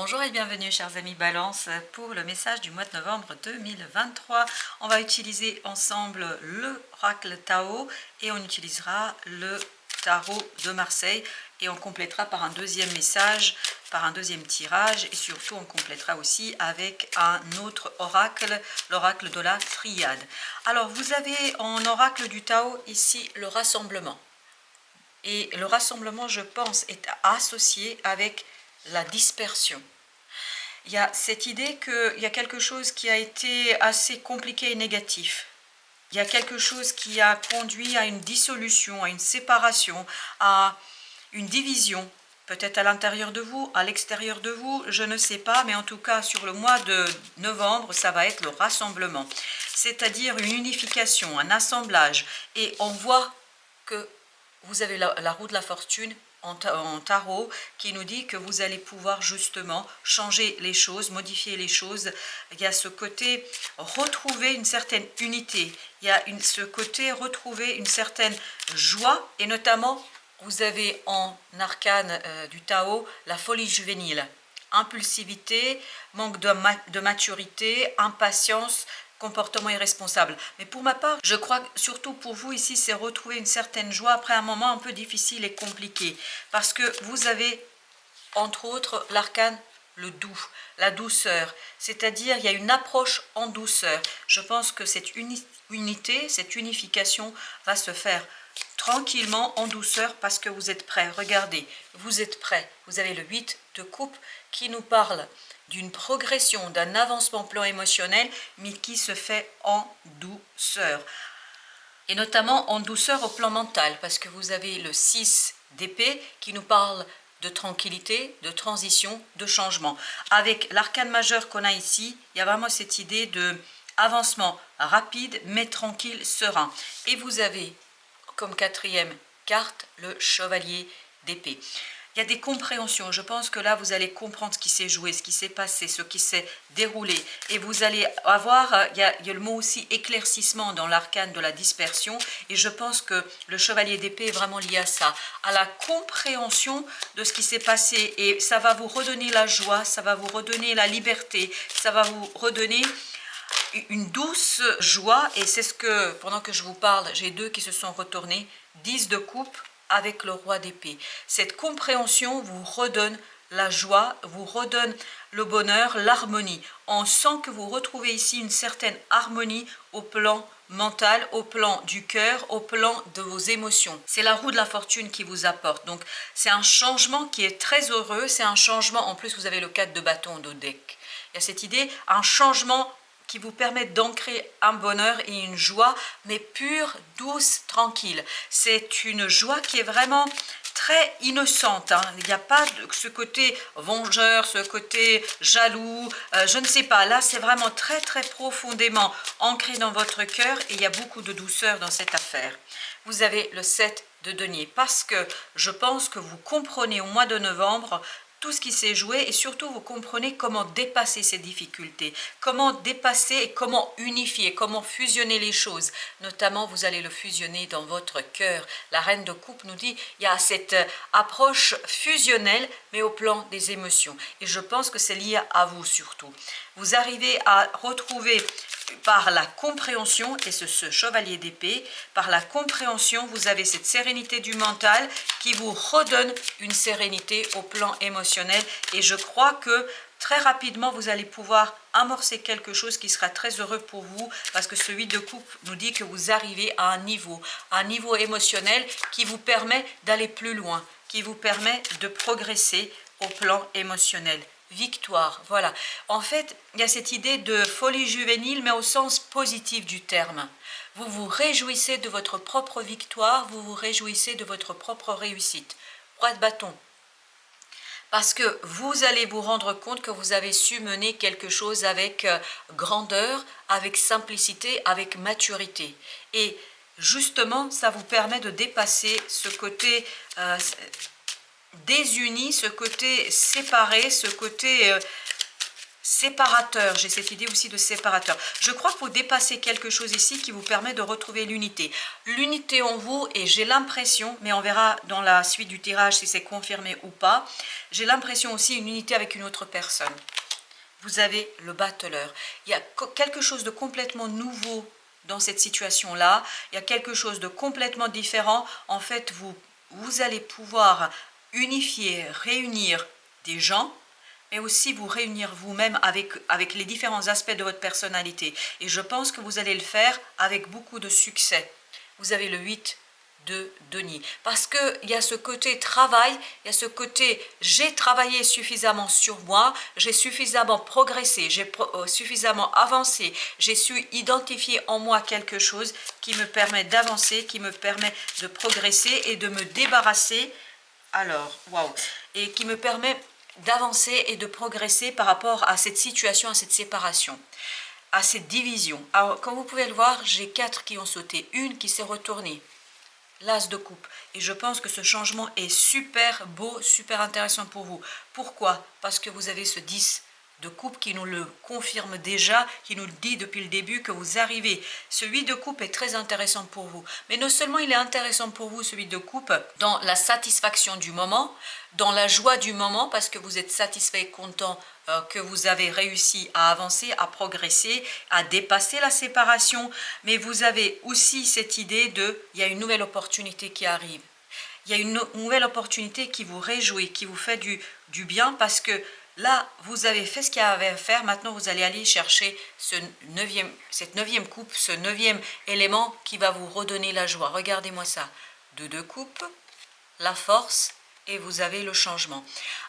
Bonjour et bienvenue chers amis Balance pour le message du mois de novembre 2023. On va utiliser ensemble l'oracle Tao et on utilisera le tarot de Marseille et on complétera par un deuxième message, par un deuxième tirage et surtout on complétera aussi avec un autre oracle, l'oracle de la triade. Alors vous avez en oracle du Tao ici le rassemblement. Et le rassemblement, je pense, est associé avec la dispersion. Il y a cette idée qu'il y a quelque chose qui a été assez compliqué et négatif. Il y a quelque chose qui a conduit à une dissolution, à une séparation, à une division. Peut-être à l'intérieur de vous, à l'extérieur de vous, je ne sais pas, mais en tout cas sur le mois de novembre, ça va être le rassemblement. C'est-à-dire une unification, un assemblage. Et on voit que vous avez la roue de la fortune en tarot qui nous dit que vous allez pouvoir justement changer les choses, modifier les choses. Il y a ce côté retrouver une certaine unité, il y a ce côté retrouver une certaine joie et notamment vous avez en arcane du Tao la folie juvénile, impulsivité, manque de maturité, impatience, comportement irresponsable. Mais pour ma part, je crois que surtout pour vous ici, c'est retrouver une certaine joie après un moment un peu difficile et compliqué. Parce que vous avez, entre autres, l'arcane, le doux, la douceur. C'est-à-dire, il y a une approche en douceur. Je pense que cette unité, cette unification va se faire tranquillement, en douceur, parce que vous êtes prêts. Regardez, vous êtes prêts. Vous avez le 8 de coupe qui nous parle d'une progression, d'un avancement plan émotionnel, mais qui se fait en douceur. Et notamment en douceur au plan mental, parce que vous avez le 6 d'épée qui nous parle de tranquillité, de transition, de changement. Avec l'arcane majeur qu'on a ici, il y a vraiment cette idée de avancement rapide, mais tranquille, serein. Et vous avez comme quatrième carte le chevalier d'épée. Il y a des compréhensions. Je pense que là, vous allez comprendre ce qui s'est joué, ce qui s'est passé, ce qui s'est déroulé. Et vous allez avoir, il y a le mot aussi éclaircissement dans l'arcane de la dispersion. Et je pense que le chevalier d'épée est vraiment lié à ça, à la compréhension de ce qui s'est passé. Et ça va vous redonner la joie, ça va vous redonner la liberté, ça va vous redonner une douce joie. Et c'est ce que, pendant que je vous parle, j'ai deux qui se sont retournés, 10 de coupe avec le roi d'épée. Cette compréhension vous redonne la joie, vous redonne le bonheur, l'harmonie. On sent que vous retrouvez ici une certaine harmonie au plan mental, au plan du cœur, au plan de vos émotions. C'est la roue de la fortune qui vous apporte. Donc c'est un changement qui est très heureux, c'est un changement, en plus vous avez le 4 de bâton au deck. Il y a cette idée, un changement qui vous permettent d'ancrer un bonheur et une joie, mais pure, douce, tranquille. C'est une joie qui est vraiment très innocente. Il n'y a pas ce côté vengeur, ce côté jaloux, je ne sais pas. Là, c'est vraiment très, très profondément ancré dans votre cœur et il y a beaucoup de douceur dans cette affaire. Vous avez le 7 de denier parce que je pense que vous comprenez au mois de novembre tout ce qui s'est joué et surtout vous comprenez comment dépasser ces difficultés, comment dépasser et comment unifier, comment fusionner les choses. Notamment, vous allez le fusionner dans votre cœur. La reine de coupe nous dit il y a cette approche fusionnelle, mais au plan des émotions. Et je pense que c'est lié à vous surtout. Vous arrivez à retrouver par la compréhension, et ce chevalier d'épée, par la compréhension, vous avez cette sérénité du mental qui vous redonne une sérénité au plan émotionnel. Et je crois que très rapidement, vous allez pouvoir amorcer quelque chose qui sera très heureux pour vous, parce que ce 8 de coupe nous dit que vous arrivez à un niveau émotionnel qui vous permet d'aller plus loin, qui vous permet de progresser au plan émotionnel. Victoire, voilà. En fait, il y a cette idée de folie juvénile, mais au sens positif du terme. Vous vous réjouissez de votre propre victoire, vous vous réjouissez de votre propre réussite. Roi de bâton. Parce que vous allez vous rendre compte que vous avez su mener quelque chose avec grandeur, avec simplicité, avec maturité. Et justement, ça vous permet de dépasser ce côté désuni, ce côté séparé, ce côté séparateur. J'ai cette idée aussi de séparateur. Je crois que vous dépassez quelque chose ici qui vous permet de retrouver l'unité. L'unité en vous, et j'ai l'impression, mais on verra dans la suite du tirage si c'est confirmé ou pas, j'ai l'impression aussi une unité avec une autre personne. Vous avez le battleur. Il y a quelque chose de complètement nouveau dans cette situation-là. Il y a quelque chose de complètement différent. En fait, vous allez pouvoir unifier, réunir des gens, mais aussi vous réunir vous-même avec les différents aspects de votre personnalité. Et je pense que vous allez le faire avec beaucoup de succès. Vous avez le 8 de denier. Parce qu'il y a ce côté travail, il y a ce côté j'ai travaillé suffisamment sur moi, j'ai suffisamment progressé, j'ai suffisamment avancé, j'ai su identifier en moi quelque chose qui me permet d'avancer, qui me permet de progresser et de me débarrasser. Alors, waouh, et qui me permet d'avancer et de progresser par rapport à cette situation, à cette séparation, à cette division. Alors, comme vous pouvez le voir, j'ai 4 qui ont sauté, une qui s'est retournée. L'as de coupe. Et je pense que ce changement est super beau, super intéressant pour vous. Pourquoi? Parce que vous avez ce 10 de coupe qui nous le confirme déjà, qui nous le dit depuis le début que vous arrivez. Ce 8 de coupe est très intéressant pour vous. Mais non seulement il est intéressant pour vous, ce 8 de coupe, dans la satisfaction du moment, dans la joie du moment, parce que vous êtes satisfait et content que vous avez réussi à avancer, à progresser, à dépasser la séparation, mais vous avez aussi cette idée de, il y a une nouvelle opportunité qui arrive. Il y a une nouvelle opportunité qui vous réjouit, qui vous fait du bien, parce que là, vous avez fait ce qu'il y avait à faire. Maintenant, vous allez aller chercher cette neuvième coupe, ce 9e élément qui va vous redonner la joie. Regardez-moi ça. 2 de coupe, la force, et vous avez le changement.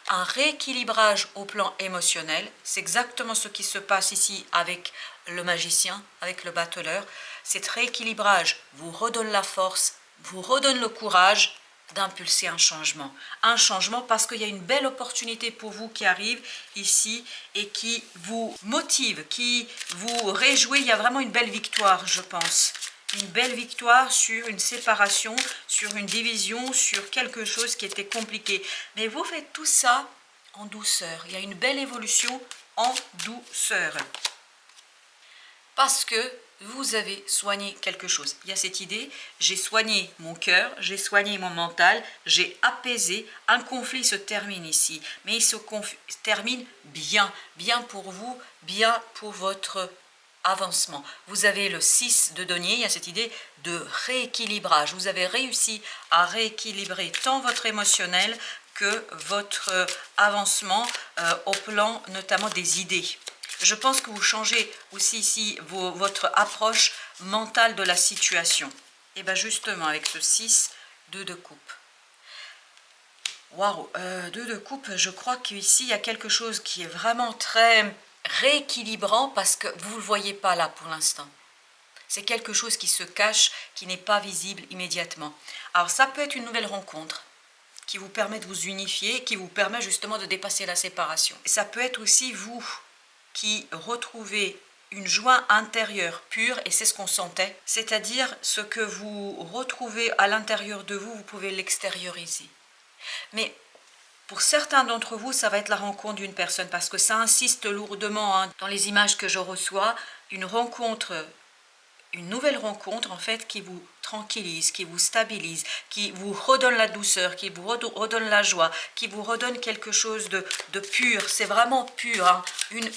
Un rééquilibrage au plan émotionnel, c'est exactement ce qui se passe ici avec le magicien, avec le battleur. Cet rééquilibrage vous redonne la force, vous redonne le courage d'impulser un changement. Un changement parce qu'il y a une belle opportunité pour vous qui arrive ici et qui vous motive, qui vous réjouit. Il y a vraiment une belle victoire, je pense. Une belle victoire sur une séparation, sur une division, sur quelque chose qui était compliqué. Mais vous faites tout ça en douceur. Il y a une belle évolution en douceur. Parce que vous avez soigné quelque chose. Il y a cette idée, j'ai soigné mon cœur, j'ai soigné mon mental, j'ai apaisé. Un conflit se termine ici, mais il se termine bien, bien pour vous, bien pour votre avancement. Vous avez le 6 de denier, il y a cette idée de rééquilibrage. Vous avez réussi à rééquilibrer tant votre émotionnel que votre avancement au plan notamment des idées. Je pense que vous changez aussi ici votre approche mentale de la situation. Et bien justement, avec ce 6, 2 de coupe. Waouh, 2 de coupe, je crois qu'ici, il y a quelque chose qui est vraiment très rééquilibrant parce que vous ne le voyez pas là pour l'instant. C'est quelque chose qui se cache, qui n'est pas visible immédiatement. Alors ça peut être une nouvelle rencontre qui vous permet de vous unifier, qui vous permet justement de dépasser la séparation. Ça peut être aussi vous qui retrouvez une joie intérieure pure, et c'est ce qu'on sentait, c'est-à-dire ce que vous retrouvez à l'intérieur de vous, vous pouvez l'extérioriser. Mais pour certains d'entre vous, ça va être la rencontre d'une personne, parce que ça insiste lourdement dans les images que je reçois, une nouvelle rencontre en fait qui vous tranquillise, qui vous stabilise, qui vous redonne la douceur, qui vous redonne la joie, qui vous redonne quelque chose de pur. C'est vraiment pur, une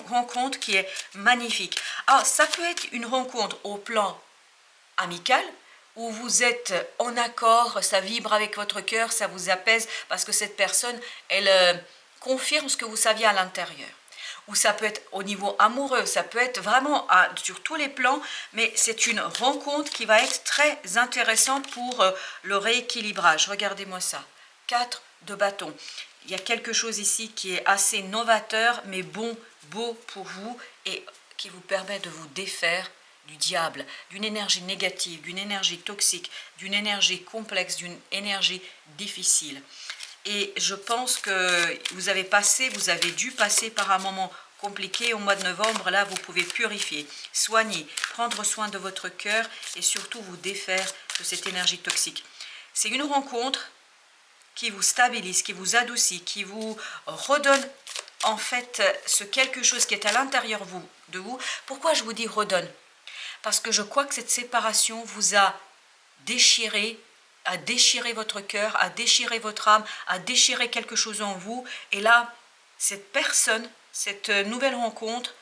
rencontre qui est magnifique. Alors ça peut être une rencontre au plan amical, où vous êtes en accord, ça vibre avec votre cœur, ça vous apaise, parce que cette personne, elle confirme ce que vous saviez à l'intérieur. Ou ça peut être au niveau amoureux, ça peut être vraiment sur tous les plans, mais c'est une rencontre qui va être très intéressante pour le rééquilibrage. Regardez-moi ça, 4 de bâton. Il y a quelque chose ici qui est assez novateur, mais beau pour vous, et qui vous permet de vous défaire du diable, d'une énergie négative, d'une énergie toxique, d'une énergie complexe, d'une énergie difficile. Et je pense que vous avez dû passer par un moment compliqué au mois de novembre. Là, vous pouvez purifier, soigner, prendre soin de votre cœur et surtout vous défaire de cette énergie toxique. C'est une rencontre qui vous stabilise, qui vous adoucit, qui vous redonne en fait ce quelque chose qui est à l'intérieur de vous. Pourquoi je vous dis redonne? Parce que je crois que cette séparation vous a déchiré, a déchiré votre cœur, a déchiré votre âme, a déchiré quelque chose en vous. Et là, cette personne, cette nouvelle rencontre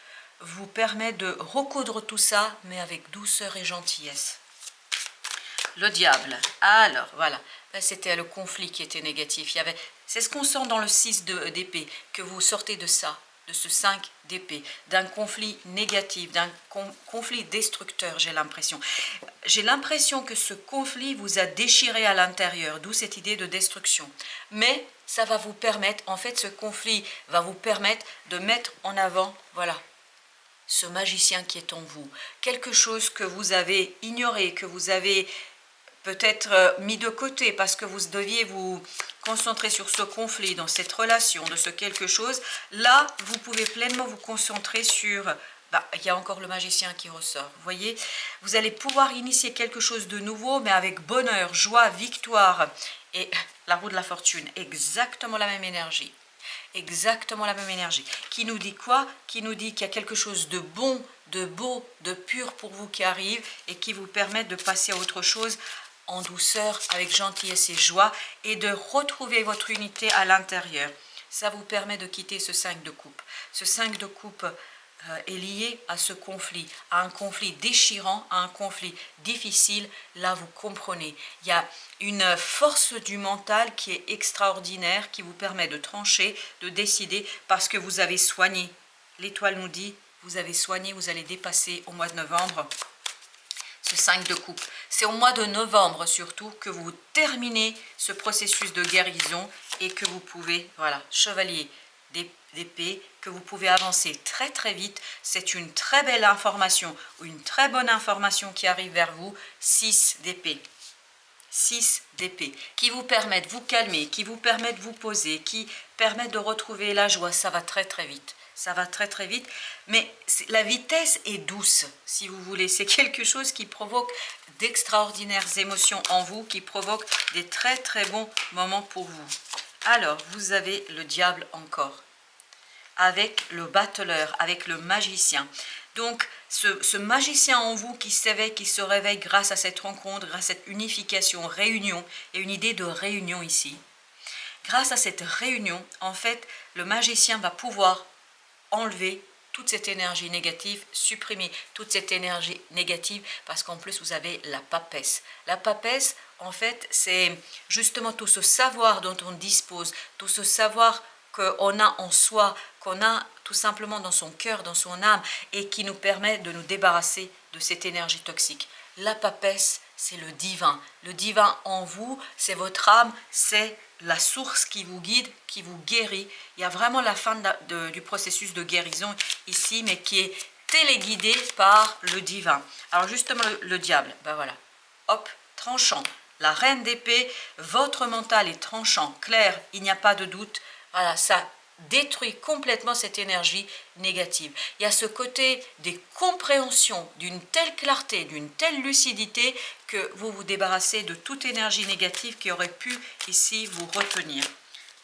vous permet de recoudre tout ça, mais avec douceur et gentillesse. Le diable. Alors, voilà. C'était le conflit qui était négatif. C'est ce qu'on sent dans le 6 d'épée, que vous sortez de ça, de ce 5 d'épée, d'un conflit négatif, d'un conflit destructeur, j'ai l'impression. J'ai l'impression que ce conflit vous a déchiré à l'intérieur, d'où cette idée de destruction. Mais ça va vous permettre, en fait, ce conflit va vous permettre de mettre en avant, voilà, ce magicien qui est en vous. Quelque chose que vous avez ignoré, que vous avez peut-être mis de côté parce que vous deviez vous concentrer sur ce conflit, dans cette relation, de ce quelque chose. Là, vous pouvez pleinement vous concentrer sur... il y a encore le magicien qui ressort. Vous voyez, vous allez pouvoir initier quelque chose de nouveau, mais avec bonheur, joie, victoire. Et la roue de la fortune, exactement la même énergie. Exactement la même énergie. Qui nous dit quoi? Qui nous dit qu'il y a quelque chose de bon, de beau, de pur pour vous qui arrive et qui vous permet de passer à autre chose en douceur, avec gentillesse et joie, et de retrouver votre unité à l'intérieur. Ça vous permet de quitter ce 5 de coupe. Ce 5 de coupe est lié à ce conflit, à un conflit déchirant, à un conflit difficile. Là, vous comprenez. Il y a une force du mental qui est extraordinaire, qui vous permet de trancher, de décider, parce que vous avez soigné. L'étoile nous dit, vous avez soigné, vous allez dépasser au mois de novembre ce 5 de coupe. C'est au mois de novembre surtout que vous terminez ce processus de guérison et que vous pouvez, voilà, chevalier d'épée, que vous pouvez avancer très très vite. C'est une très belle information, ou une très bonne information qui arrive vers vous. 6 d'épée. 6 d'épée, qui vous permet de vous calmer, qui vous permet de vous poser, qui permet de retrouver la joie. Ça va très très vite. Ça va très très vite, mais la vitesse est douce, si vous voulez. C'est quelque chose qui provoque d'extraordinaires émotions en vous, qui provoque des très très bons moments pour vous. Alors, vous avez le diable encore, avec le battleur, avec le magicien. Donc, ce magicien en vous qui s'éveille, qui se réveille grâce à cette rencontre, grâce à cette unification, réunion, il y a une idée de réunion ici. Grâce à cette réunion, en fait, le magicien va pouvoir enlever toute cette énergie négative, supprimer toute cette énergie négative, parce qu'en plus vous avez la papesse. La papesse, en fait, c'est justement tout ce savoir dont on dispose, tout ce savoir qu'on a en soi, qu'on a tout simplement dans son cœur, dans son âme, et qui nous permet de nous débarrasser de cette énergie toxique. La papesse, c'est le divin. Le divin en vous, c'est votre âme, c'est la source qui vous guide, qui vous guérit. Il y a vraiment la fin du processus de guérison ici, mais qui est téléguidé par le divin. Alors justement, le diable, ben voilà, hop, tranchant. La reine d'épée, votre mental est tranchant, clair, il n'y a pas de doute. Voilà, ça détruit complètement cette énergie négative. Il y a ce côté des compréhensions d'une telle clarté, d'une telle lucidité que vous vous débarrassez de toute énergie négative qui aurait pu ici vous retenir.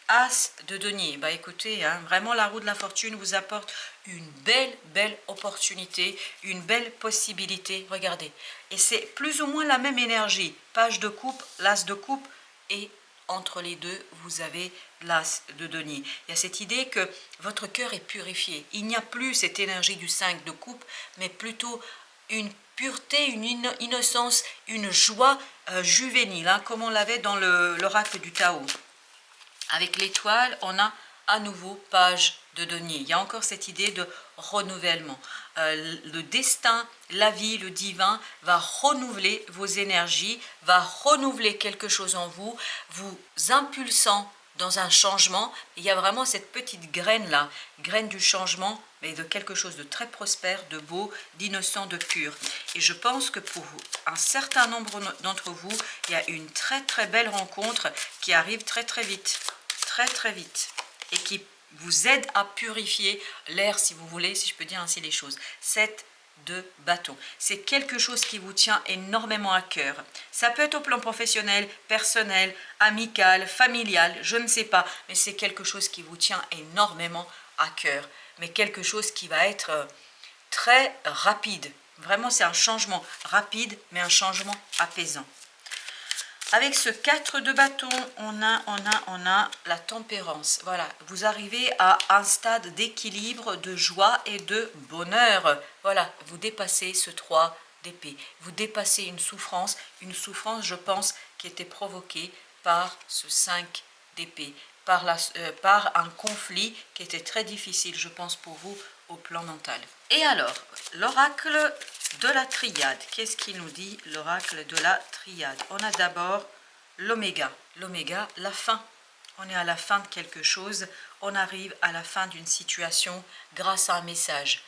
As de denier, bah écoutez, hein, vraiment la roue de la fortune vous apporte une belle opportunité, une belle possibilité, regardez. Et c'est plus ou moins la même énergie, page de coupe, l'as de coupe et entre les deux, vous avez l'as de denier. Il y a cette idée que votre cœur est purifié. Il n'y a plus cette énergie du 5 de coupe, mais plutôt une pureté, une innocence, une joie juvénile, hein, comme on l'avait dans l'oracle du Tao. Avec l'étoile, on a à nouveau page de denier. Il y a encore cette idée de renouvellement. Le destin, la vie, le divin va renouveler vos énergies, va renouveler quelque chose en vous, vous impulsant dans un changement. Il y a vraiment cette petite graine-là, graine du changement, mais de quelque chose de très prospère, de beau, d'innocent, de pur. Et je pense que pour un certain nombre d'entre vous, il y a une très belle rencontre qui arrive très vite, très vite, et qui vous aide à purifier l'air, si vous voulez, si je peux dire ainsi les choses. 7 de bâton. C'est quelque chose qui vous tient énormément à cœur. Ça peut être au plan professionnel, personnel, amical, familial, je ne sais pas, mais c'est quelque chose qui vous tient énormément à cœur, mais quelque chose qui va être très rapide. Vraiment, c'est un changement rapide, mais un changement apaisant. Avec ce 4 de bâton, on a la tempérance. Voilà, vous arrivez à un stade d'équilibre, de joie et de bonheur. Voilà, vous dépassez ce 3 d'épée. Vous dépassez une souffrance, je pense, qui était provoquée par ce 5 d'épée, par un conflit qui était très difficile, je pense, pour vous au plan mental. Et alors, l'oracle de la triade. Qu'est-ce qu'il nous dit, l'oracle de la triade? On a d'abord l'oméga. L'oméga, la fin. On est à la fin de quelque chose. On arrive à la fin d'une situation grâce à un message,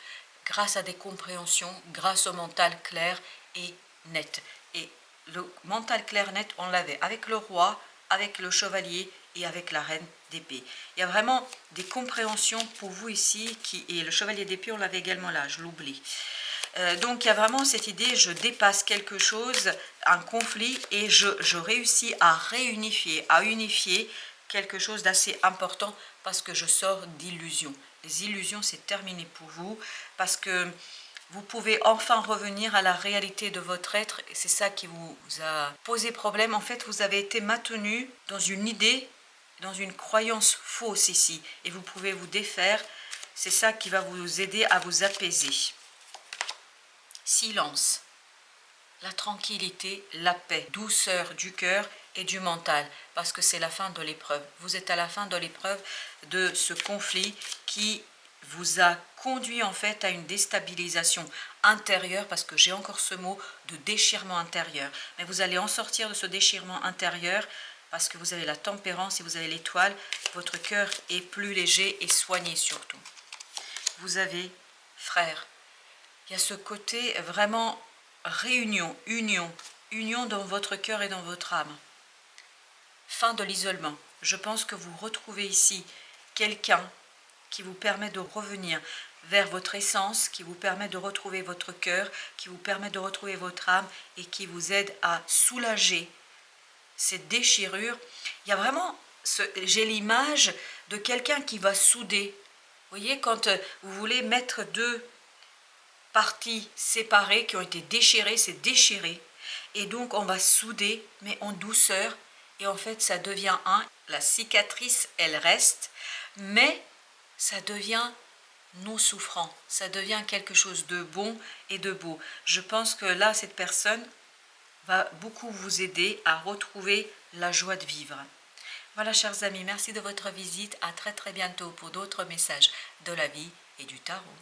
grâce à des compréhensions, grâce au mental clair et net. Et le mental clair net, on l'avait avec le roi, avec le chevalier et avec la reine d'épée. Il y a vraiment des compréhensions pour vous ici, et le chevalier d'épée, on l'avait également là, je l'oublie. Donc il y a vraiment cette idée, je dépasse quelque chose, un conflit, et je réussis à réunifier, à unifier quelque chose d'assez important parce que je sors d'illusions. Les illusions, c'est terminé pour vous parce que vous pouvez enfin revenir à la réalité de votre être, et c'est ça qui vous a posé problème. En fait, vous avez été maintenu dans une idée, dans une croyance fausse ici, et vous pouvez vous défaire. C'est ça qui va vous aider à vous apaiser. Silence, la tranquillité, la paix, douceur du cœur et du mental, parce que c'est la fin de l'épreuve. Vous êtes à la fin de l'épreuve de ce conflit qui vous a conduit en fait à une déstabilisation intérieure, parce que j'ai encore ce mot de déchirement intérieur. Mais vous allez en sortir de ce déchirement intérieur parce que vous avez la tempérance et vous avez l'étoile. Votre cœur est plus léger et soigné surtout. Vous avez frère. Il y a ce côté vraiment réunion, union dans votre cœur et dans votre âme. Fin de l'isolement. Je pense que vous retrouvez ici quelqu'un qui vous permet de revenir vers votre essence, qui vous permet de retrouver votre cœur, qui vous permet de retrouver votre âme et qui vous aide à soulager cette déchirure. Il y a vraiment, j'ai l'image de quelqu'un qui va souder. Vous voyez, quand vous voulez mettre deux parties séparées qui ont été déchirées, c'est déchiré. Et donc on va souder, mais en douceur. Et en fait, ça devient un. La cicatrice, elle reste, mais ça devient non souffrant. Ça devient quelque chose de bon et de beau. Je pense que là, cette personne va beaucoup vous aider à retrouver la joie de vivre. Voilà, chers amis, merci de votre visite. À très très bientôt pour d'autres messages de la vie et du tarot.